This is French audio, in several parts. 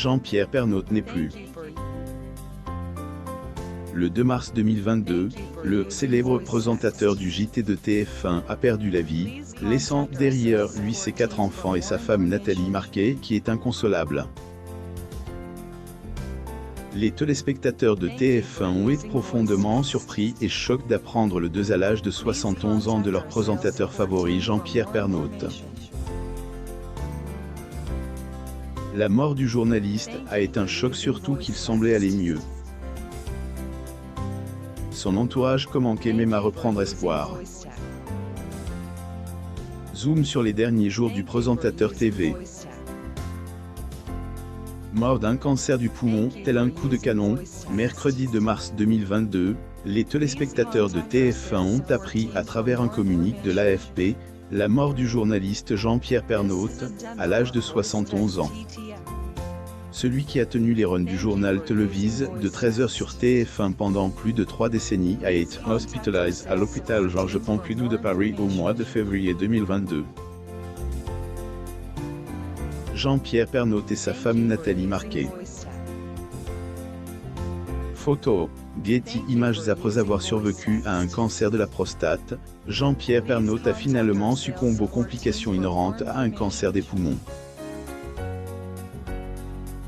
Jean-Pierre Pernaut n'est plus. Le 2 mars 2022, le célèbre présentateur du JT de TF1 a perdu la vie, laissant derrière lui ses 4 enfants et sa femme Nathalie Marquet qui est inconsolable. Les téléspectateurs de TF1 ont été profondément surpris et choqués d'apprendre le 2 à l'âge de 71 ans de leur présentateur favori Jean-Pierre Pernaut. La mort du journaliste a été un choc, surtout qu'il semblait aller mieux. Son entourage commençait même à reprendre espoir. Zoom sur les derniers jours du présentateur TV. Mort d'un cancer du poumon, tel un coup de canon, mercredi 2 mars 2022, les téléspectateurs de TF1 ont appris à travers un communiqué de l'AFP, la mort du journaliste Jean-Pierre Pernaut, à l'âge de 71 ans. Celui qui a tenu les rênes du journal télévisé de 13h sur TF1 pendant plus de 3 décennies a été hospitalisé à l'hôpital Georges Pompidou de Paris au mois de février 2022. Jean-Pierre Pernaut et sa femme Nathalie Marquet. Photo, Getty Images. Après avoir survécu à un cancer de la prostate, Jean-Pierre Pernaut a finalement succombé aux complications inhérentes à un cancer des poumons.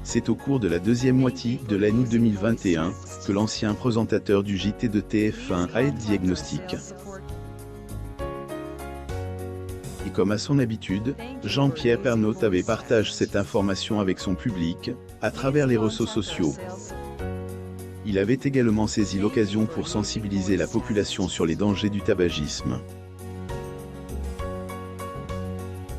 C'est au cours de la deuxième moitié de l'année 2021 que l'ancien présentateur du JT de TF1 a été diagnostiqué. Et comme à son habitude, Jean-Pierre Pernaut avait partagé cette information avec son public, à travers les réseaux sociaux. Il avait également saisi l'occasion pour sensibiliser la population sur les dangers du tabagisme.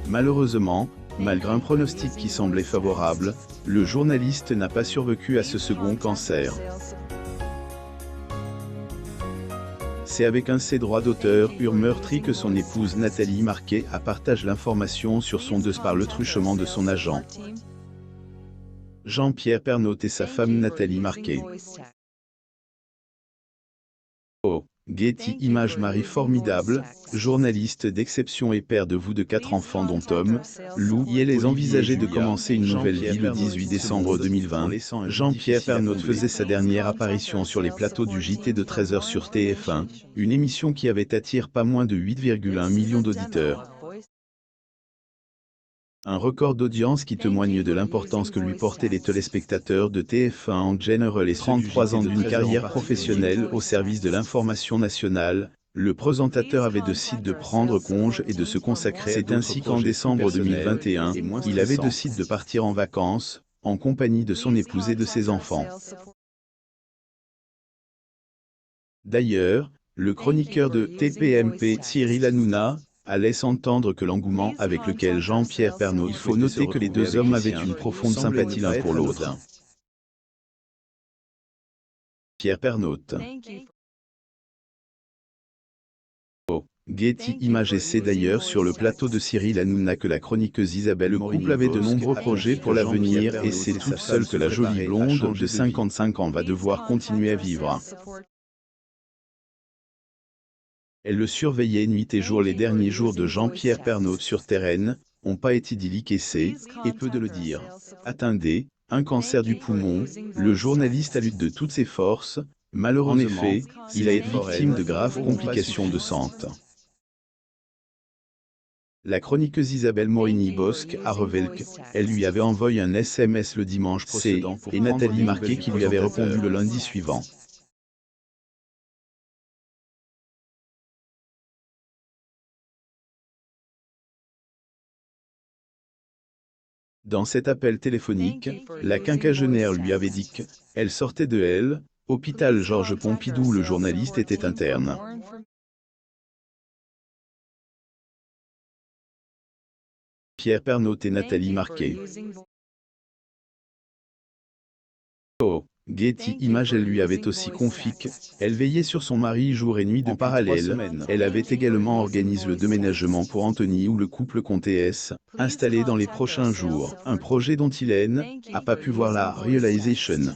Malheureusement, malgré un pronostic qui semblait favorable, le journaliste n'a pas survécu à ce second cancer. C'est avec un ses droits d'auteur meurtri que son épouse Nathalie Marquet a partagé l'information sur son deuil par le truchement de son agent. Jean-Pierre Pernaut et sa femme Nathalie Marquet. Oh, Getty Images. Mari formidable, journaliste d'exception et père de vous de 4 enfants dont Tom, Lou et les envisageait de commencer une nouvelle vie le 18 décembre 2020. Jean-Pierre Pernaut faisait sa dernière apparition sur les plateaux du JT de 13h sur TF1, une émission qui avait attiré pas moins de 8,1 millions d'auditeurs. Un record d'audience qui témoigne de l'importance que lui portaient les téléspectateurs de TF1 en général et 33 ans d'une carrière professionnelle au service de l'information nationale. Le présentateur avait décidé de prendre congé et de se consacrer. C'est ainsi qu'en décembre 2021, il avait décidé de partir en vacances, en compagnie de son épouse et de ses enfants. D'ailleurs, le chroniqueur de TPMP, Cyril Hanouna, a laissé entendre que l'engouement avec lequel Jean-Pierre Pernaut. Il faut noter que les deux hommes avaient une profonde sympathie l'un pour l'autre. Pierre Pernaut. Oh, Getty Images. Et c'est d'ailleurs sur le plateau de Cyril Hanouna que la chroniqueuse Isabelle. Le couple avait de nombreux projets pour l'avenir et c'est toute seule que la jolie blonde de 55 ans va devoir continuer à vivre. Elle le surveillait nuit et jour. Les derniers jours de Jean-Pierre Pernaut sur terrain n'ont pas été idylliques et peu de le dire. Atteindre un cancer du poumon, le journaliste a lutté de toutes ses forces. Malheureusement, en effet, il a été victime de graves complications de santé. La chroniqueuse Isabelle Morini-Bosque a révélé qu'elle lui avait envoyé un SMS le dimanche précédent et Nathalie Marquet qui lui avait répondu le lundi suivant. Dans cet appel téléphonique, la quinquagénaire lui avait dit qu'elle sortait de l'hôpital Georges Pompidou où le journaliste était interne. Pierre Pernaut et Nathalie Marquet. Oh, Getty Images. Elle lui avait aussi confié qu'elle veillait sur son mari jour et nuit. En parallèle, elle avait également organisé le déménagement pour Anthony où le couple comptait s'installer dans les prochains jours, un projet dont il n'a pas pu voir la réalisation.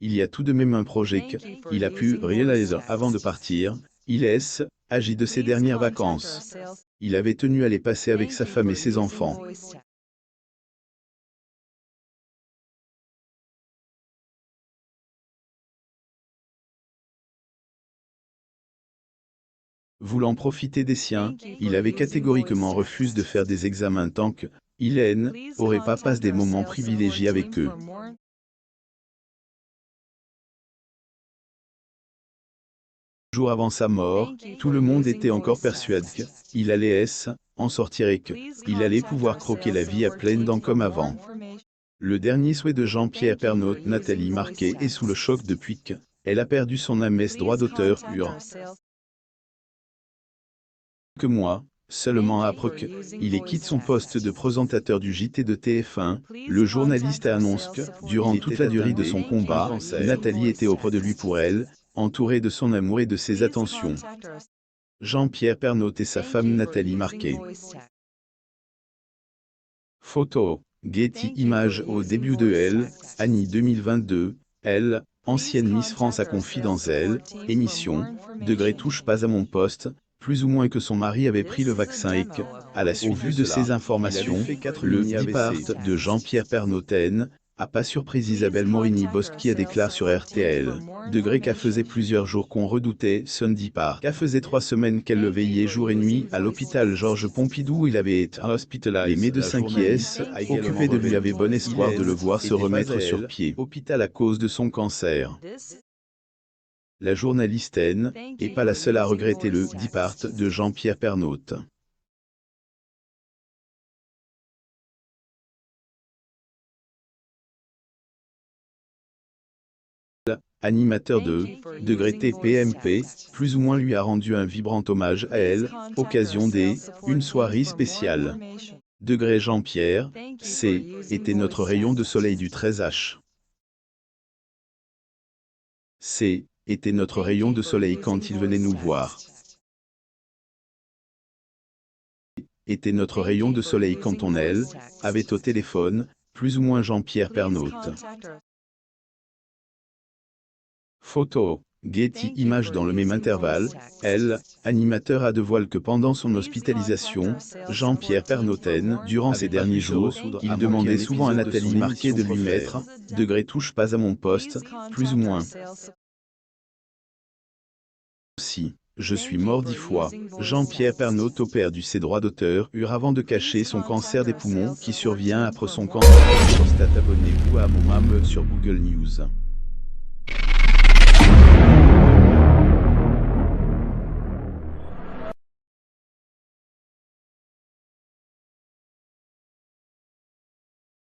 Il y a tout de même un projet qu'il a pu réaliser avant de partir. Il agi de ses dernières vacances. Il avait tenu à les passer avec sa femme et ses enfants. Voulant profiter des siens, il avait catégoriquement refusé de faire des examens tant que Hélène aurait pas passé des moments privilégiés avec eux. Jour avant sa mort, tout le monde était encore persuadé qu'il allait en sortir et qu'il allait pouvoir croquer la vie à pleines dents comme avant. Le dernier souhait de Jean-Pierre Pernaut, Nathalie Marquet est sous le choc depuis qu'elle a perdu son AMS droit d'auteur quelques mois, seulement après qu'il quitte son poste de présentateur du JT de TF1, le journaliste annonce que, durant toute la durée de son combat, Nathalie était auprès de lui pour elle, entourée de son amour et de ses attentions. Jean-Pierre Pernaut et sa femme Nathalie Marquet. Photo, Getty Images. Au début de Elle, Annie 2022, elle, ancienne Miss France a confié dans Elle, émission, Degré touche pas à mon poste, plus ou moins que son mari avait pris le vaccin et que, à la suite de ces informations, le départ de Jean-Pierre Pernaut a pas surpris Isabelle Morini-Bosc qui a déclaré sur RTL. Degré qu'à faisait plusieurs jours qu'on redoutait son départ. Qu'à faisait 3 semaines qu'elle le veillait jour et nuit à l'hôpital Georges Pompidou où il avait été hospitalisé. Les médecins qui occupés de lui avaient bon espoir de le voir se remettre sur pied. Hôpital à cause de son cancer. La journaliste n'est pas la seule à regretter le départ de Jean-Pierre Pernaut. Animateur de Degré TPMP, plus ou moins lui a rendu un vibrant hommage à elle, occasion une soirée spéciale. Degré Jean-Pierre, était notre rayon de soleil du 13H. Était notre rayon de soleil quand il venait nous voir. Était notre rayon de soleil quand on avait au téléphone, plus ou moins Jean-Pierre Pernaut. Photo, Getty Images. Dans le même intervalle, animateur a dévoilé que pendant son hospitalisation, Jean-Pierre Pernaut, durant ces derniers jours, il demandait souvent à Nathalie Marquet de lui mettre « Degré touche pas à mon poste », plus ou moins. Si je suis mort 10 fois, Jean-Pierre Pernaut a perdu ses droits d'auteur avant de cacher son cancer des poumons qui survient après son cancer de prostate. Abonnez-vous à mon sur Google News.